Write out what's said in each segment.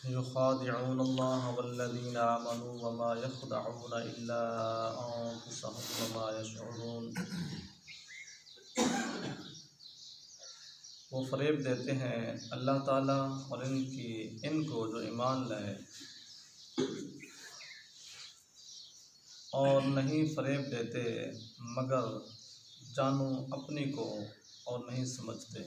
युखादिऊनल्लाह वल्लज़ीना आमनू वमा यख़दऊना इल्ला अनफुसहुम वमा यशऊरून। वो फ़रेब देते हैं अल्लाह ताला और इनको जो ईमान लाए, और नहीं फ़रेब देते मगर जानू अपनी को और नहीं समझते।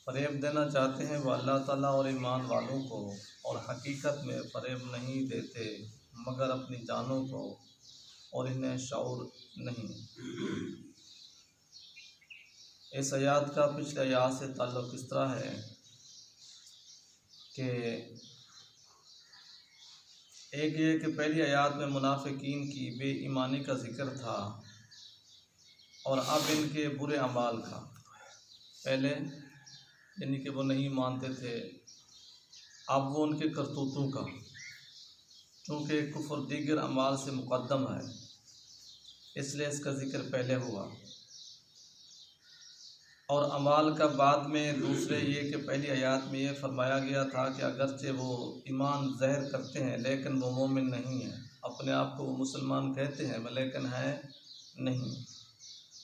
फ़रेब देना चाहते हैं वो अल्लाह ताला और ईमान वालों को, और हकीकत में फ़रेब नहीं देते मगर अपनी जानों को, और इन्हें शऊर नहीं। इस आयत का पिछले आयत से ताल्लुक़ इस तरह है कि एक ये कि पहली आयत में मुनाफिकीन की बेईमानी का ज़िक्र था, और अब इनके बुरे अमाल का। पहले यानी कि वो नहीं मानते थे, अब वो उनके करतूतों का, चूँकि कुफ्र दीगर अमाल से मुक़द्दम है इसलिए इसका ज़िक्र पहले हुआ। और अमाल का बाद में दूसरे ये कि पहली आयत में ये फरमाया गया था कि अगरचे वो ईमान ज़ाहिर करते हैं लेकिन वो मोमिन नहीं है, अपने आप को वो मुसलमान कहते हैं लेकिन है नहीं।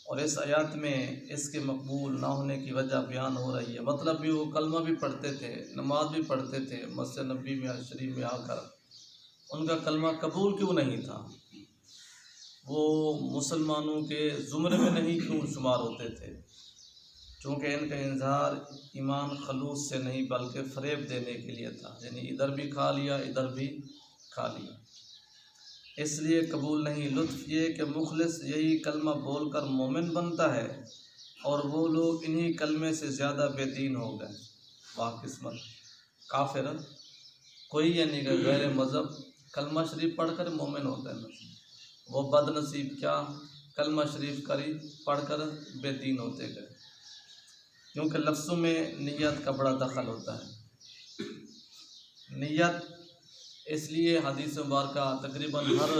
और इस आयत में इसके मकबूल ना होने की वजह बयान हो रही है। मतलब भी वो कलमा भी पढ़ते थे, नमाज भी पढ़ते थे, मस्जिद नबी में शरीफ में आकर उनका कलमा कबूल क्यों नहीं था? वो मुसलमानों के ज़ुमरे में नहीं क्यों शुमार होते थे? चूँकि इनका इंजहार ईमान खलूस से नहीं बल्कि फ़रेब देने के लिए था, यानी इधर भी खा लिया इधर भी खा लिया, इसलिए कबूल नहीं। लुत्फ़ ये कि मुखलिस यही कलमा बोलकर मोमिन बनता है, और वो लोग इन्हीं कलमे से ज़्यादा बेदीन हो गए। वाह किस्मत, काफिर कोई यानी कि गैर मज़हब कलमा शरीफ पढ़कर मोमिन होता है, वो बदनसीब क्या कलमा शरीफ करी पढ़कर बेदीन होते गए, क्योंकि लफ्ज़ों में नियत का बड़ा दखल होता है। नियत इसलिए हदीस मुबारका तकरीबन हर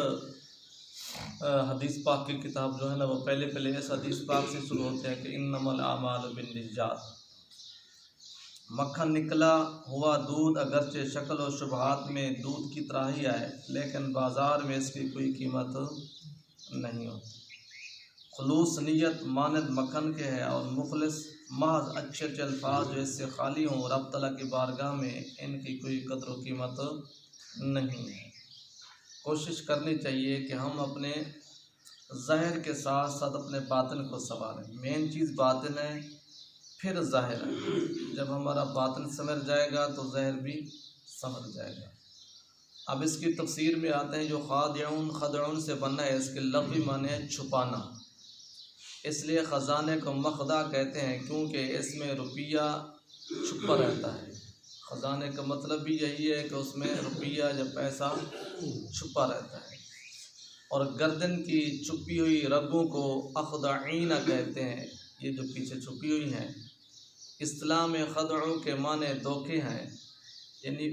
हदीस पाक की किताब जो है ना वो पहले इस हदीस पाक से शुरू होते हैं कि इन्नमल आमालु बिन्निय्यात। मक्खन निकला हुआ दूध अगरचे शक्ल और शुबहात में दूध की तरह ही आए लेकिन बाज़ार में इसकी कोई कीमत नहीं होती। खुलूस नियत मानद मक्खन के है, और मुखलिस महज अच्छे अल्फाज जो इससे खाली हों, रब तआला की बारगाह में इनकी कोई कदर व कीमत नहीं है। कोशिश करनी चाहिए कि हम अपने ज़ाहिर के साथ साथ अपने बातिन को संवारें। मेन चीज़ बातिन है, फिर ज़ाहिर है। जब हमारा बातिन संवर जाएगा तो ज़ाहिर भी संवर जाएगा। अब इसकी तफसीर में आते हैं, जो खादिऊन खदऊन से बना है, इसके लफ्ज़ी माने है छुपाना, इसलिए ख़जाने को मखदा कहते हैं क्योंकि इसमें रुपया छुपा रहता है। ख़जाने का मतलब भी यही है कि उसमें रुपया या पैसा छुपा रहता है। और गर्दन की छुपी हुई रगों को अखदाईना कहते हैं, ये जो पीछे छुपी हुई हैं। इस्तिलाह में खदऊ के माने धोखे हैं, यानी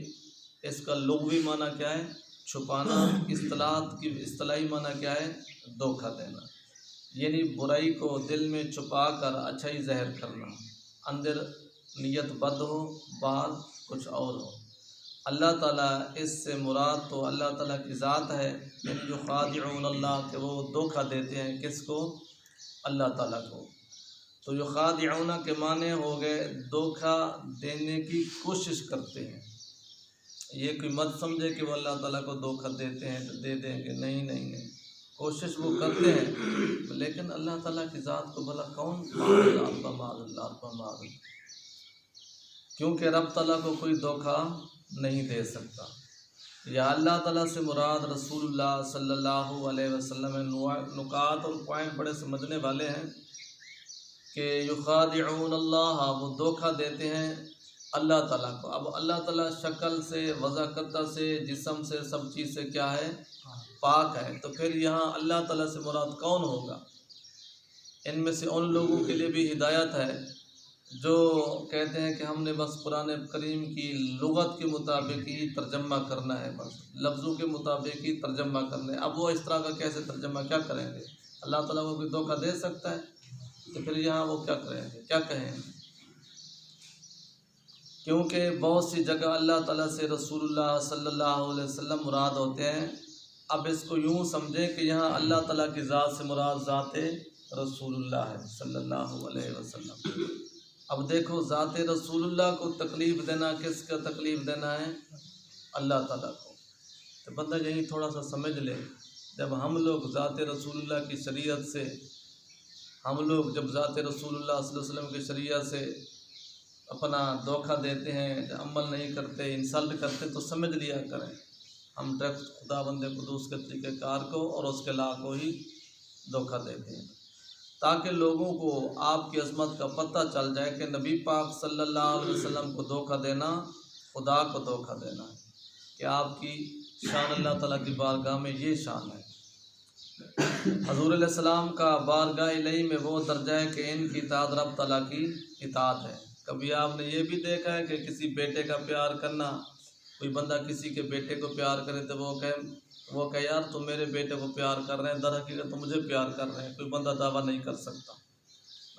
इसका लुग़वी माना क्या है? छुपाना। इस्तिलाही माना क्या है? धोखा देना, यानी बुराई को दिल में छुपा कर अच्छाई ज़ाहिर करना। अंदर नियत बद हो, बाहर कुछ और हो। अल्लाह ताला इससे मुराद तो अल्लाह ताला की ज़ात है, यानी जो खादिऊन अल्लाह के वो धोखा देते हैं किसको? अल्लाह ताला को। तो जो खादिऊन के माने हो गए धोखा देने की कोशिश करते हैं। ये कोई मत समझे कि वो अल्लाह ताला को धोखा देते हैं तो दे देंगे, नहीं नहीं नहीं, कोशिश वो करते हैं, लेकिन अल्लाह ताला की ज़ात को भला कौन मार, क्योंकि रब ताला को कोई धोखा नहीं दे सकता। या अल्लाह ताला से मुराद रसूलुल्लाह सल्लल्लाहु अलैहि वसल्लम नुकात और पॉइंट बड़े समझने वाले हैं कि युखादिऊन अल्लाह, वो धोखा देते हैं अल्लाह ताला को। अब अल्लाह ताला शक्ल से, वज़ाकता से, जिस्म से, सब चीज़ से क्या है? पाक है। तो फिर यहाँ अल्लाह ताला से मुराद कौन होगा? इनमें से उन लोगों के लिए भी हिदायत है जो कहते हैं कि हमने बस कुरान करीम की लुगत के मुताबिक ही तर्जमा करना है, बस लफ्ज़ों के मुताबिक ही तर्जमा करना है। अब वो इस तरह का कैसे तर्जमा क्या करेंगे? अल्लाह ताला को कोई धोखा दे सकता है? तो फिर यहाँ वो क्या करेंगे, क्या कहेंगे? क्योंकि बहुत सी जगह अल्लाह ताला से रसूलुल्लाह सल्लल्लाहु अलैहि वसल्लम मुराद होते हैं। अब इसको यूँ समझें कि यहाँ अल्लाह ताला की ज़ात से मुराद ज़ात रसूलुल्लाह है सल्लल्लाहु अलैहि वसल्लम। अब देखो ज़ात रसूलुल्लाह को तकलीफ़ देना, किसका तकलीफ़ देना है? अल्लाह ताला को। तो बंदा यही थोड़ा सा समझ ले, जब हम लोग ज़ात रसूलुल्लाह की शरीयत से, हम लोग जब ज़ात रसूलुल्लाह सल्लल्लाहु अलैहि वसल्लम की शरीयत से अपना धोखा देते हैं, अमल नहीं करते, इंसल्ट करते, तो समझ लिया करें हम डायरेक्ट खुदा बंदे कुदूस के तरीक़ेकार को और उसके ला को ही धोखा देते हैं, ताकि लोगों को आपकी अज़मत का पता चल जाए कि नबी पाक सल्लल्लाहु अलैहि वसल्लम को धोखा देना खुदा को धोखा देना है, कि आपकी शान अल्लाह ताला की बारगाह में ये शान है। हज़ूर अलैहिस्सलाम का बारगाह इलाही में वो दर्जा है कि इनकी इताअत रब ताला की इताअत है। कभी आपने ये भी देखा है कि किसी बेटे का प्यार करना, कोई बंदा किसी के बेटे को प्यार करे तो वो कहे यार तुम मेरे बेटे को प्यार कर रहे हैं, दर हकीकत तो मुझे प्यार कर रहे हैं। कोई बंदा दावा नहीं कर सकता,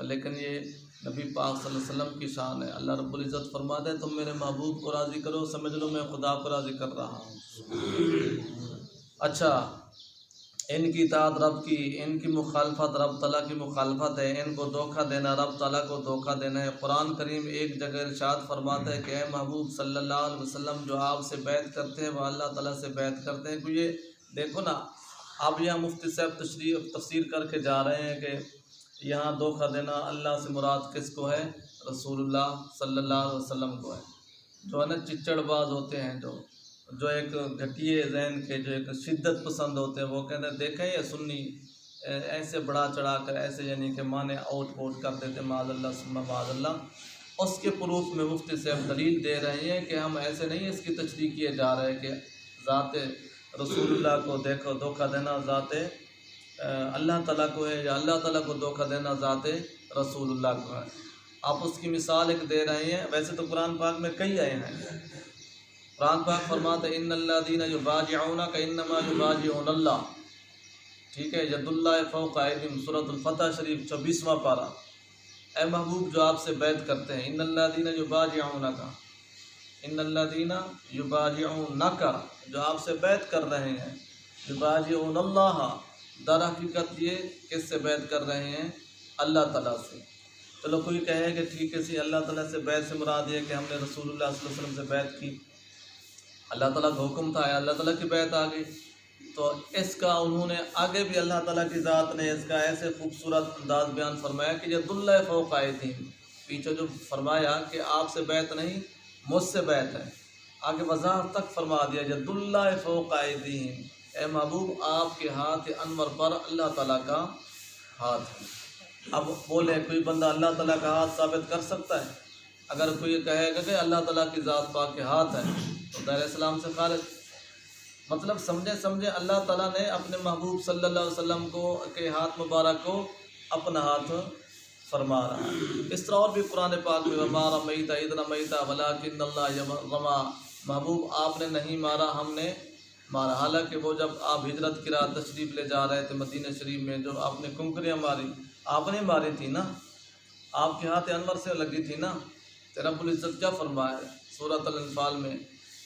लेकिन ये नबी पाक सल्लल्लाहु अलैहि वसल्लम की शान है। अल्लाह रब्बुल इज़्ज़त फरमाता है तुम मेरे महबूब को राज़ी करो, समझ लो मैं खुदा को राज़ी कर रहा हूँ। अच्छा, इनकी इताअत रब की, इनकी मुखालफत रब ताला की मुखालफत है, इनको धोखा देना रब ताला को धोखा देना है। कुरान करीम एक जगह इरशाद फरमाता है कि ए महबूब सल्लल्लाहु अलैहि वसल्लम जो आपसे बैत करते हैं वह अल्लाह ताला से बैत करते हैं। तो ये देखो ना, अब यहाँ मुफ्ती साहब तफसीर करके जा रहे हैं कि यहाँ धोखा देना अल्लाह से मुराद किसको है? रसूलुल्लाह सल्लल्लाहु अलैहि वसल्लम को है। जो है ना चिच्चड़बाज होते हैं, जो एक घटिए जहन के, जो एक शिद्दत पसंद होते हैं, वो कहते हैं देखें ये सुन्नी ऐसे बढ़ा चढ़ा कर ऐसे यानी कि माने आउट पोट कर देते माज़अल्लाह सुम्मा माज़अल्लाह। उसके प्रूफ में मुफ्ती साहब दलील दे रहे हैं कि हम ऐसे नहीं इसकी तशरीह किए जा रहे कि ज़ात रसूलुल्लाह को देखो धोखा देना ज़ात अल्लाह ताला को है, या अल्लाह ताला को धोखा देना ज़ात रसूलुल्लाह को है। आप उसकी मिसाल एक दे रहे हैं। वैसे तो कुरान पाक में कई आए हैं। कुरान पाक फरमाते हैं इन्नल्लाज़ीना युबायिऊनका इन्नमा युबायिऊनल्लाह, ठीक है, यदुल्लाहि फौक़ा अयदीहिम, सूरतुल फतह शरीफ 26वां पारा। ए महबूब जो आपसे बैत करते हैं, इन्नल्लाज़ीना युबायिऊनका, इन्नल्लाज़ीना युबायिऊनका जो आपसे बैत कर रहे हैं, युबायिऊनल्लाह दर हकीकत ये किससे बैत कर रहे हैं? अल्लाह ताला से। चलो कोई कहे कि ठीक है सी अल्लाह ताला से बैत से मुराद है कि हमने रसूलुल्लाह सल्लल्लाहु अलैहि वसल्लम से बैत की, अल्लाह ताला का हुक्म था, अल्लाह ताला की बैत आ गई। तो इसका उन्होंने आगे भी अल्लाह ताला की ज़ात ने इसका ऐसे खूबसूरत अंदाज बयान फरमाया कि यदुल्लाहि फौक़ा अयदीहिम, पीछे जो फरमाया कि आपसे बैत नहीं मुझसे बैत है, आगे वज़ाहत तक फरमा दिया यदुल्लाहि फौक़ा अयदीहिम, ए महबूब आपके हाथ अनवर पर अल्लाह ताला का हाथ है। अब बोले कोई बंदा अल्लाह ताला का हाथ साबित कर सकता है? अगर कोई कहेगा कि अल्लाह ताला की ज़ात पाक के हाथ है तो दायर इस्लाम से खारिज। मतलब समझे अल्लाह ताला ने अपने महबूब सल्लल्लाहु अलैहि वसल्लम को के हाथ मुबारक को अपना हाथ फरमा रहा है। इस तरह और भी कुरान पाक में वमा रमैता इज़ रमैता वलाकिन्नल्लाह रमा, महबूब आपने नहीं मारा हमने मारा। हालांकि वो जब आप हिजरत की रात तशरीफ़ ले जा रहे थे मदीना शरीफ में, जो आपने कुंकरियाँ मारी आपने मारी थी ना, आपके हाथ अनवर से लगी थी ना। तो रब्बुल इज़्ज़त क्या फरमाया है सूरत अल-अनफ़ाल में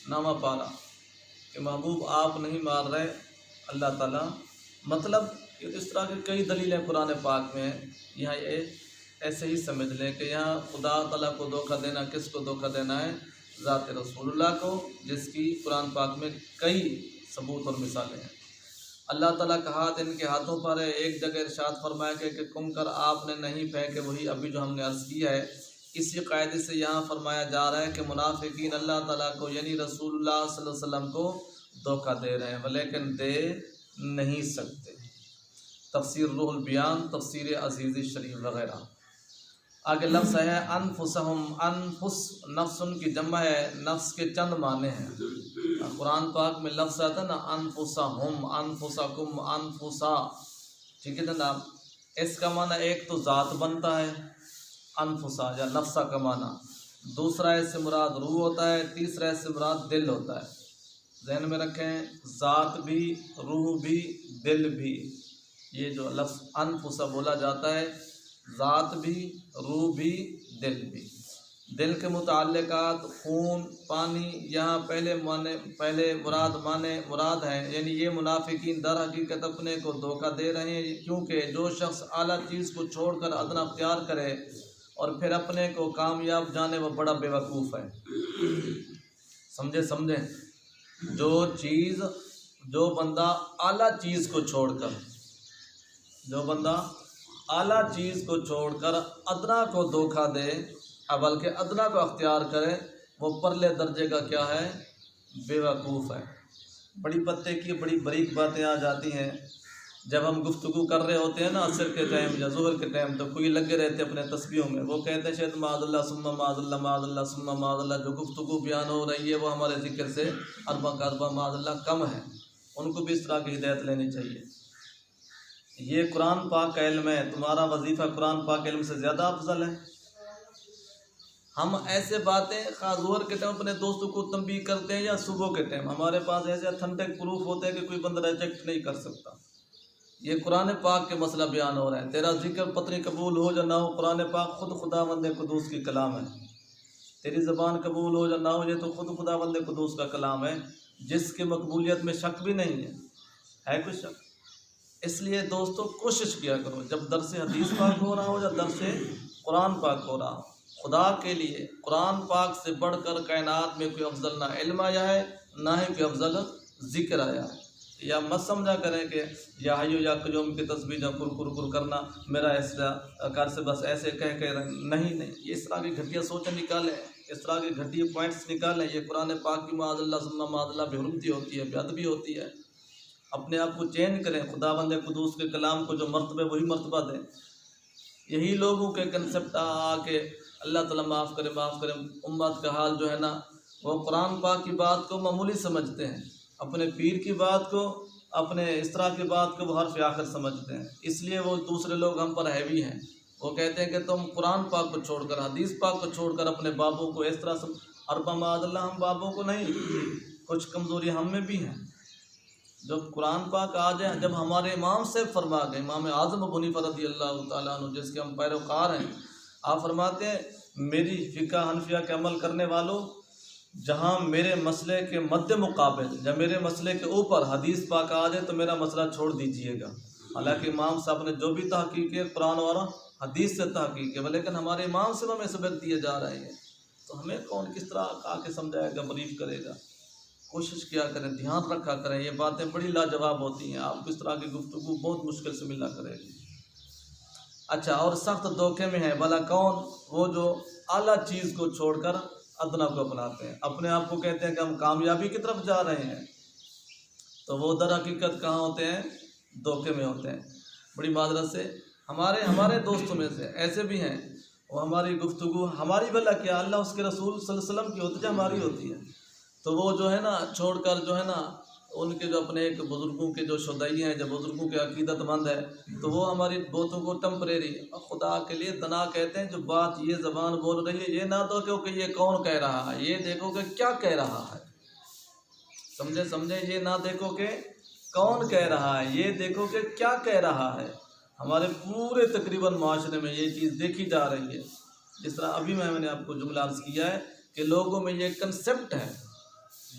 नामा पारा कि महबूब आप नहीं मार रहे अल्लाह ताला। मतलब इस तरह की कई दलीलें कुरान पाक में हैं। यहाँ ये ऐसे ही समझ लें कि यहाँ खुदा ताला को धोखा देना किसको धोखा देना है? ज़ात रसूलुल्लाह को, जिसकी कुरान पाक में कई सबूत और मिसालें हैं। अल्लाह ताला का हाथ इनके हाथों पर है। एक जगह इरशाद फरमाया कि कुंकर आपने नहीं फेंके, वही अभी जो हमने अर्ज़ किया है। इसी कायदे से यहाँ फरमाया जा रहा है कि मुनाफिकीन अल्लाह ताला को यानी रसूलुल्लाह सल्लल्लाहु अलैहि वसल्लम को धोखा दे रहे हैं, लेकिन दे नहीं सकते। तफसीर रूहुल बयान, तफसीर अज़ीज़ शरीफ वगैरह। आगे लफ्ज़ है अनफुसहुम, अनफुस नफ्स की जमा है, नफ्स के चंद माने हैं। कुरान पाक में लफ्ज़ आता है ना अनफुसहुम, अनफुसकुम, अनफुसा, ठीक है जनाब। इसका माना एक तो ज़ात बनता है अनफुसा या नफ्सा का माना, दूसरा इससे मुराद रूह होता है, तीसरा इससे मुराद दिल होता है। जहन में रखें, ज़ात भी, रूह भी, दिल भी। ये जो लफ्ज़ अनफुसा बोला जाता है, ज़ात भी, रूह भी, दिल भी। दिल के मुताल्लिकात खून पानी यहाँ पहले मुराद है, यानी ये मुनाफिकीन दर हकीकत अपने को धोखा दे रहे हैं, क्योंकि जो शख्स आला चीज़ को छोड़कर अदना अख्तियार करे और फिर अपने को कामयाब जाने वो बड़ा बेवकूफ़ है। समझे जो बंदा आला चीज़ को छोड़कर अदना को धोखा दे, बल्कि अदना को अख्तियार करे, वो परले दर्जे का क्या है, बेवकूफ़ है। बड़ी पत्ते की बड़ी बारीक बातें आ जाती हैं जब हम गुफ्तगू कर रहे होते हैं ना, असर के टाइम या ज़ोहर के टाइम, तो कोई लगे रहते अपने तस्बीहों में, वो कहते हैं शायद माज़ल्ला सुम्मा माज़ल्ला माज़ल्ला सुम्मा माज़ल्ला, जो गुफ्तगू बयान हो रही है वो हमारे ज़िक्र से अरबा का अरबा माज़ल्ला कम है। उनको भी इस तरह की हिदायत लेनी चाहिए। ये कुरान पाक का इल्म है, तुम्हारा वजीफ़ा कुरान पाक के इल्म से ज़्यादा अफजल है। हम ऐसे बातें खास ज़ोहर के टाइम अपने दोस्तों को तंबीह करते हैं या सुबह के टाइम, हमारे पास ऐसे अथेंटिक प्रूफ होते हैं कि कोई बंदा रिजेक्ट नहीं कर सकता। ये कुरान पाक के मसला बयान हो रहा है, तेरा जिक्र पत्नी कबूल हो या ना हो, कुरान पाक खुद खुदावंद कुदूस की कलाम है। तेरी ज़बान कबूल हो या ना हो, ये तो खुद खुदावंद कुदूस का कलाम है, जिसके मकबूलियत में शक भी नहीं है कोई शक। इसलिए दोस्तों कोशिश किया करो, जब दर्स हदीस पाक हो रहा हो या दर्स कुरान पाक हो रहा हो, खुदा के लिए कुरान पाक से बढ़कर कायनात में कोई अफजल ना इल्म आया है, ना ही कोई अफजल ज़िक्र आया है। या मत समझा करें कि या हय्यू या क़य्यूम की तस्बीह जो कुर करना मेरा ऐसा कर से बस ऐसे कह नहीं, इस तरह की घटिया सोचें निकालें, इस तरह के घटिया पॉइंट्स निकालें। ये कुरान पाक की माज़ल्ला सुन्ना माज़ल्ला बेहुरमती होती है, बेअदबी होती है। अपने आप को चेंज करें, खुदावंद कुदूस के कलाम को जो मर्तबे वही मर्तबा दें। यही लोगों के कंसेप्ट आके अल्लाह ताला माफ़ करे उम्मत का हाल जो है ना, वो कुरान पाक की बात को मामूली समझते हैं, अपने पीर की बात को, अपने इस तरह की बात को वो हर्फ आखिर समझते हैं। इसलिए वो दूसरे लोग हम पर हैवी हैं। वो कहते हैं कि तुम कुरान पाक को छोड़कर, हदीस पाक को छोड़कर अपने बाबों को इस तरह से अरबा माज़ल्ला, हम बाबों को नहीं, कुछ कमज़ोरी हम में भी हैं। जब कुरान पाक आ जाए, जब हमारे इमाम से फरमा गए, इमाम आज़म अबू हनीफा रज़ियल्लाहु ताला अन्हु जिसके हम पैरोकार हैं, आप फरमाते हैं मेरी फ़िक़्ह हनफिया के अमल करने वालों, जहाँ मेरे मसले के मद्दे मुकाबिल, जब मेरे मसले के ऊपर हदीस पाक आ जाए तो मेरा मसला छोड़ दीजिएगा। हालांकि इमाम साहब ने जो भी तहक़ीक़ है कुरान वाला हदीस से तहक़ीक़ है, लेकिन हमारे इमाम से हमें सबक दिए जा रहे हैं, तो हमें कौन किस तरह आके समझाएगा, ब्रीफ करेगा। कोशिश किया करें, ध्यान रखा करें, ये बातें बड़ी लाजवाब होती हैं, आपको इस तरह की गुफ्तगू बहुत मुश्किल से मिला करेगी। अच्छा, और सख्त धोखे में है भला कौन, वो जो आला चीज़ को छोड़कर अदना को अपनाते हैं, अपने आप को कहते हैं कि हम कामयाबी की तरफ जा रहे हैं, तो वो दर हकीकत कहाँ होते हैं, धोखे में होते हैं। बड़ी माजरत से हमारे दोस्तों में से ऐसे भी हैं, वो हमारी गुफ्तगू हमारी भला क्या, अल्लाह उसके रसूल सल्लल्लाहु अलैहि वसल्लम की होती है, हमारी होती है, तो वो जो है ना छोड़कर जो है ना उनके जो अपने एक बुज़ुर्गों के जो शुदाई हैं, जो बुज़ुर्गों के अकीदतमंद है, तो वो हमारी बातों को टेम्परेरी खुदा के लिए दना कहते हैं। जो बात ये ज़बान बोल रही है, ये ना देखो कि ये कौन कह रहा है, ये देखो कि क्या कह रहा है। समझे, ये ना देखो कि कौन कह रहा है, ये देखो कि क्या कह रहा है। हमारे पूरे तकरीबन माशरे में ये चीज़ देखी जा रही है। जिस तरह अभी मैंने आपको जुमला अर्ज़ किया है कि लोगों में ये कंसेप्ट है,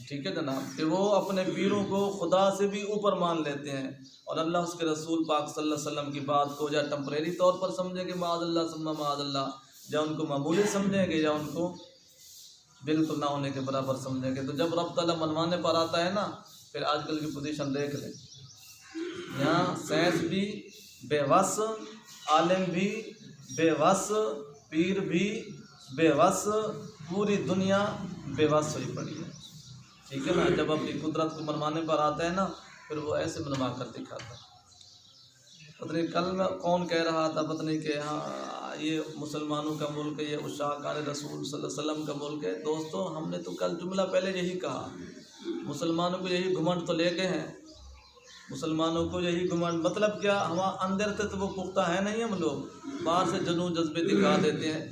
ठीक है जनाब, कि वो अपने पीरों को खुदा से भी ऊपर मान लेते हैं और अल्लाह उसके रसूल पाक सल्लल्लाहु अलैहि वसल्लम की बात को या टेम्परेरी तौर पर समझेंगे माज़ल्ला सुम्मा माज़ल्ला, या उनको मामूली समझेंगे या उनको बिल्कुल ना होने के बराबर समझेंगे। तो जब रब ताला मनवाने पर आता है ना, फिर आजकल की पोजीशन देख लें, यहाँ साइंस भी बेवस, आलिम भी बेवस, पीर भी बेवस, पूरी दुनिया बेवस हुई पड़ी है, ठीक है ना। जब अपनी कुदरत को मनवाने पर आता है ना, फिर वो ऐसे मनवा कर दिखाता है। पता नहीं कल में कौन कह रहा था, पता नहीं कि हाँ ये मुसलमानों का मुल्क है, ये उशाक़ान रसूल सल्लल्लाहु अलैहि वसल्लम का मुल्क है। दोस्तों, हमने तो कल जुमला पहले यही कहा, मुसलमानों को यही घुमंड तो ले गए हैं, मुसलमानों को यही घुमंड, मतलब क्या, हम अंदर से तो वो पुख्ता है नहीं, हम लोग बाहर से जुनून जज्बे दिखा देते हैं।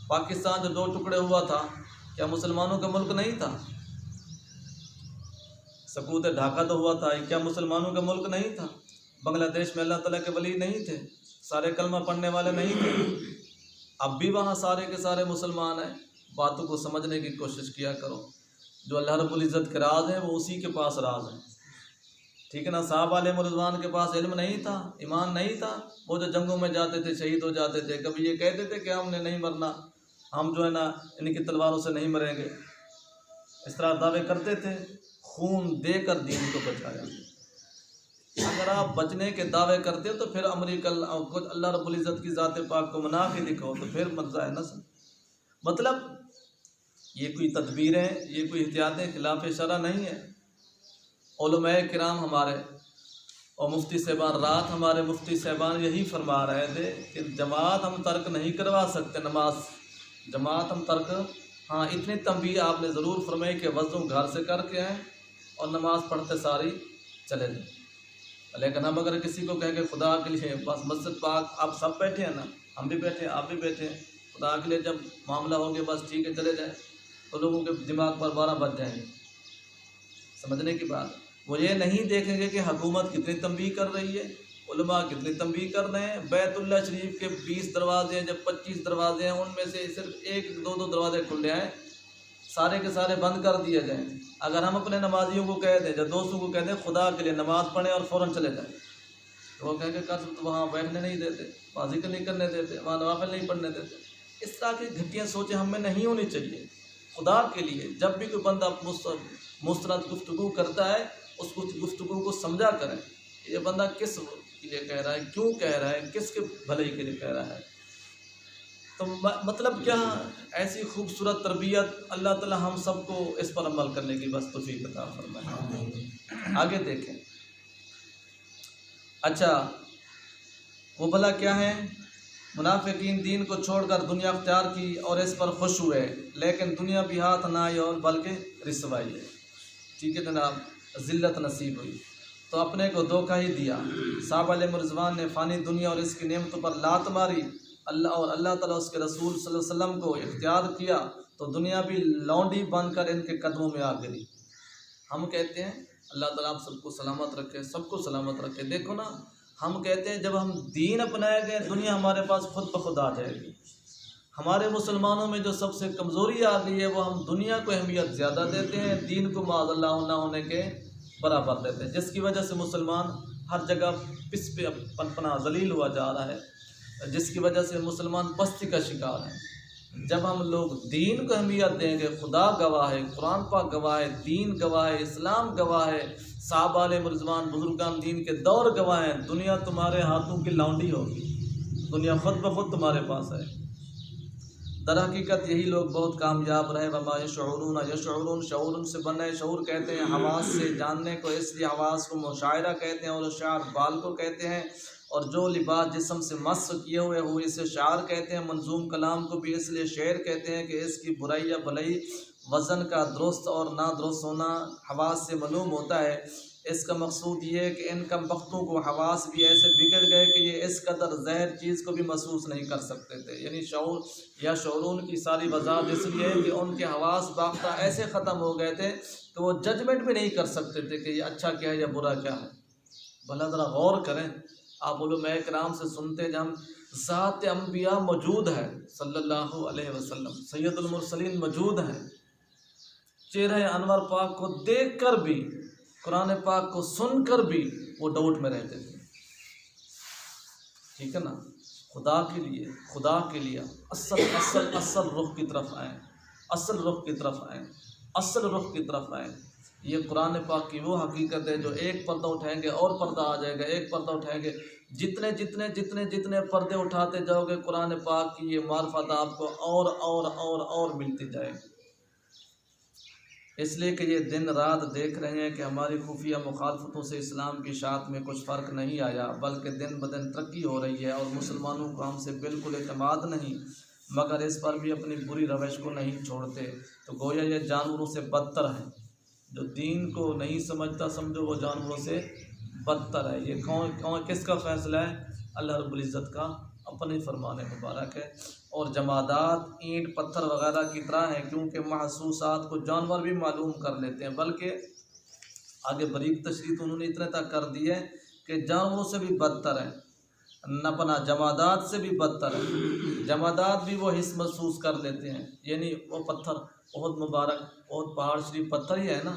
पाकिस्तान जो 2 टुकड़े हुआ था, क्या मुसलमानों का मुल्क नहीं था? सकूत ढाका तो हुआ था, क्या मुसलमानों का मुल्क नहीं था? बांग्लादेश में अल्लाह ताला के वली नहीं थे, सारे कलमा पढ़ने वाले नहीं थे? अब भी वहाँ सारे के सारे मुसलमान हैं। बातों को समझने की कोशिश किया करो। जो अल्लाह रब्बुल इज़्ज़त के राज हैं वो उसी के पास राज हैं, ठीक है ना। साहब अलैहिम रिज़वान के पास इल्म नहीं था, ईमान नहीं था, वो जो जंगों में जाते थे शहीद हो जाते थे, कभी ये कहते थे कि हमने नहीं मरना, हम जो है ना इनकी तलवारों से नहीं मरेंगे, इस तरह दावे करते थे। खून देकर दीन को बचाया। अगर आप बचने के दावे करते हो तो फिर अमरीकल अल्लाह रब्बुल इज़्ज़त की ज़ात पाक को मना के दिखाओ तो फिर मजा है ना सर। मतलब ये कोई तदबीरें, ये कोई एहतियातें खिलाफ शरा नहीं है। उलमाए किराम हमारे और मुफ्ती साहबान, रात हमारे मुफ्ती साहबान यही फरमा रहे थे कि जमात हम तर्क नहीं करवा सकते, नमाज जमात हम तर्क, हाँ इतनी तंबीह आपने ज़रूर फरमाई कि वज़ू घर से करके आएँ और नमाज पढ़ते सारी चले जाए। लेकिन हम अगर किसी को कहें कि खुदा के लिए बस मस्जिद पाक आप सब बैठे हैं ना, हम भी बैठे हैं, आप भी बैठे हैं, खुदा के लिए जब मामला हो गया बस ठीक है चले जाए, तो लोगों के दिमाग पर 12 बज जाएंगे। समझने की बात, वो ये नहीं देखेंगे कि हुकूमत कितनी तंबीह कर रही है, उलमा कितनी तंबीह कर रहे हैं। बैतुल्लाह शरीफ के 20 दरवाजे हैं, जब 25 दरवाजे हैं उनमें से सिर्फ 1-2 दरवाजे खुले हैं, सारे के सारे बंद कर दिए गए। अगर हम अपने नमाजियों को कह दें, जब दोस्तों को कह दें खुदा के लिए नमाज़ पढ़ें और फ़ौरन चले जाएँ, तो वो कहेंगे कर तो वहाँ बैठने नहीं देते, वहाँ जिक्र नहीं करने देते, वहाँ नवाफिल नहीं पढ़ने देते। इस तरह की घटिया सोचें हमें नहीं होनी चाहिए। खुदा के लिए जब भी कोई बंदा मुस्तरद गुफ्तगू करता है उस गुफ्तगू को समझा करें, ये बंदा किस के लिए कह रहा है, क्यों कह रहा है, किसके भलाई के लिए कह रहा है। तो मतलब क्या, ऐसी खूबसूरत तरबियत अल्लाह ताला हम सबको इस पर अमल करने की बस तौफीक अता फरमाए। आगे देखें। अच्छा, वो भला क्या है, मुनाफिकीन दीन को छोड़कर दुनिया अख्तियार की और इस पर खुश हुए, लेकिन दुनिया भी हाथ ना आई और बल्कि रिसवाई है, ठीक है जनाब, ज़िल्लत नसीब हुई तो अपने को धोखा ही दिया। साहब अलैहिम रिज़वान ने फ़ानी दुनिया और इसकी नेमतों पर लात मारी, अल्लाह ताला उसके रसूल सल्लल्लाहु अलैहि वसल्लम को इख्तियार किया तो दुनिया भी लौंडी बनकर इनके कदमों में आ गिरी। हम कहते हैं अल्लाह ताला आप सबको सलामत रखे, सबको सलामत रखे। देखो ना, हम कहते हैं जब हम दीन अपनाए गए दुनिया हमारे पास खुद ब खुद आ जाएगी। हमारे मुसलमानों में जो सबसे कमज़ोरी आ गई है वो हम दुनिया को अहमियत ज़्यादा देते हैं, दीन को माज़अल्लाह ना होने के बराबर देते हैं, जिसकी वजह से मुसलमान हर जगह पिस पे पनपना ज़लील हुआ जा रहा है, जिसकी वजह से मुसलमान पस्ती का शिकार है। जब हम लोग दीन को अहमियत देंगे, खुदा गवाह है, कुरान पाक गवाह है, दीन गवाह है, इस्लाम गवाह है, साहबा अलैहिम रिज़वान बुजुर्गान दीन के दौर गवाह हैं, दुनिया तुम्हारे हाथों की लौंडी होगी, दुनिया खुद ब खुद तुम्हारे पास है। दर हकीकत यही लोग बहुत कामयाब रहे। वमा यशऊरून यशऊरून, शऊर से बने, शऊर कहते हैं हवास से जानने को, इसलिए हवास को मुशायरा कहते हैं और शार बाल को कहते हैं, और जो लिबास जिस्म से मस किए हुए इसे शार कहते हैं। मंजूम कलाम को भी इसलिए शेर कहते हैं कि इसकी बुराई या भलाई वज़न का दुरुस्त और ना दुरुस्त होना हवास से मालूम होता है। इसका मकसूद ये है कि इन कम बख्तों को हवास भी ऐसे बिगड़ गए कि ये इस कदर जहर चीज़ को भी महसूस नहीं कर सकते थे। यानी शऊर या शऊरून की सारी वजाहत इसलिए है कि उनके हवास बाख्ता ऐसे ख़त्म हो गए थे कि वो जजमेंट भी नहीं कर सकते थे कि ये अच्छा क्या है या बुरा क्या है। भला ज़रा गौर करें, आप उलमाए किराम से सुनते हैं जब ज़ात अंबिया मौजूद है, सल्लल्लाहु अलैहि वसल्लम सैयदुल मुरसलीन मौजूद हैं, चेहरे अनवर पाक को देख कर भी, कुरान पाक को सुनकर भी वो डाउट में रहते थे। ठीक है ना, खुदा के लिए असल रुख की तरफ आए, असल रुख की तरफ आए, असल रुख की तरफ आए। ये कुरान पाक की वो हकीकत है जो एक पर्दा उठाएंगे और पर्दा आ जाएगा, एक पर्दा उठाएंगे, जितने जितने जितने जितने पर्दे उठाते जाओगे कुरान पाक की ये मार्फत आपको और मिलती जाएगी। इसलिए कि ये दिन रात देख रहे हैं कि हमारी खुफिया मुखालफतों से इस्लाम की शात में कुछ फ़र्क नहीं आया, बल्कि दिन ब दिन तरक्की हो रही है और मुसलमानों को हमसे बिल्कुल एतमाद नहीं, मगर इस पर भी अपनी बुरी रवश को नहीं छोड़ते। तो गोया ये जानवरों से बदतर है, जो दीन को नहीं समझता समझो वो जानवरों से बदतर है। ये कौन किसका फ़ैसला है? अल्लाह रब्बुल इज़्ज़त का अपने फरमाने मुबारक है। और जमादात ईंट पत्थर वगैरह की तरह हैं, क्योंकि महसूसात को जानवर भी मालूम कर लेते हैं, बल्कि आगे बरीक तशरीह उन्होंने इतने तक कर दी है कि जानवरों से भी बदतर है। अपना जमादात से भी बदतर है। जमादात भी वो हिस्स महसूस कर लेते हैं, यानी वो पत्थर बहुत मुबारक, बहुत पहाड़ शरीफ पत्थर ही है ना,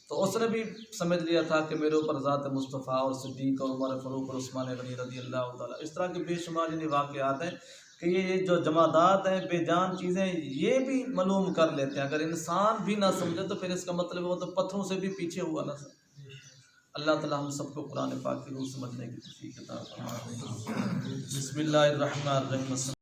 तो उसने भी समझ लिया था कि मेरे ऊपर ज़ात मुस्तफ़ा और सिद्दीक़ और उमर फ़ारूक और उस्मान गनी रज़ी अल्लाह तआला, इस तरह के बेशुमार यानी वाक़यात हैं कि ये जो जमादात हैं, बेजान चीज़ें, ये भी मालूम कर लेते हैं। अगर इंसान भी ना समझे तो फिर इसका मतलब वो तो पत्थरों से भी पीछे हुआ ना सर। अल्लाह ताला हम सबको कुरान पाक की रूह समझने की तौफीक अता फरमाए। बिस्मिल्लाहिर्रहमानिर्रहीम।